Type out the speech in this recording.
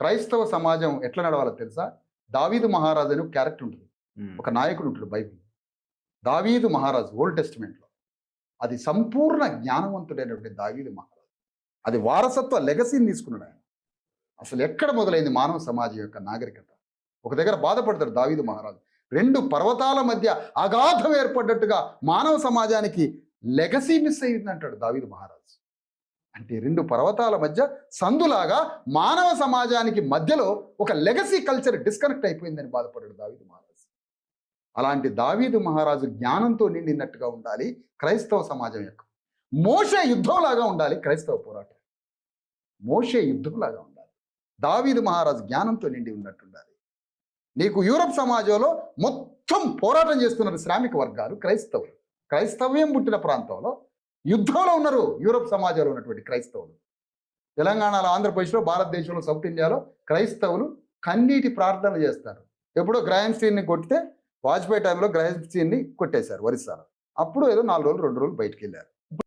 క్రైస్తవ సమాజం ఎట్లా నడవాలో తెలుసా? దావీదు మహారాజు అని ఒక క్యారెక్టర్ ఉంటుంది. హ్మ్. ఒక నాయకుడు ఉంటాడు బైబిల్. దావీదు మహారాజు ఓల్డ్ టెస్టిమెంట్‌లో. అది సంపూర్ణ జ్ఞానవంతుడైనటువంటి దావీదు మహారాజు. అది వారసత్వ లెగసీని తీసుకున్నాడు ఆయన. అసలు ఎక్కడ మొదలైంది మానవ సమాజం యొక్క నాగరికత? ఒక దగ్గర బాధపడతాడు దావీదు మహారాజు. 2 పర్వతాల మధ్య అగాధం ఏర్పడ్డట్టుగా మానవ సమాజానికి లెగసీ మిస్ అయిందంటాడు దావీదు మహారాజు. అంటే 2 పర్వతాల మధ్య సందులాగా మానవ సమాజానికి మధ్యలో ఒక లెగసీ కల్చర్ డిస్కనెక్ట్ అయిపోయిందని బాధపడ్డాడు దావీదు మహారాజు. అలాంటి దావీదు మహారాజు జ్ఞానంతో నిండినట్టుగా ఉండాలి క్రైస్తవ సమాజం యొక్క. మోషే యుద్ధంలాగా ఉండాలి క్రైస్తవ పోరాటం. మోషే యుద్ధంలాగా ఉండాలి. దావీదు మహారాజు జ్ఞానంతో నిండి ఉన్నట్టు ఉండాలి. నీకు యూరప్ సమాజంలో మొత్తం పోరాటం చేస్తున్నారు శ్రామిక వర్గాలు క్రైస్తవులు. క్రైస్తవ్యం పుట్టిన ప్రాంతంలో యుద్ధంలో ఉన్నారు యూరప్ సమాజంలో ఉన్నటువంటి క్రైస్తవులు. తెలంగాణలో, ఆంధ్రప్రదేశ్లో, భారతదేశంలో, సౌత్ ఇండియాలో క్రైస్తవులు కన్నీటి ప్రార్థన చేస్తారు. ఎప్పుడో గ్రహం స్టీన్ని కొడితే వాజ్పేయి టైంలో గ్రహం స్టీన్ని కొట్టేశారు ఒరిస్సాలో. అప్పుడు ఏదో 4 రోజులు 2 రోజులు బయటికి వెళ్ళారు.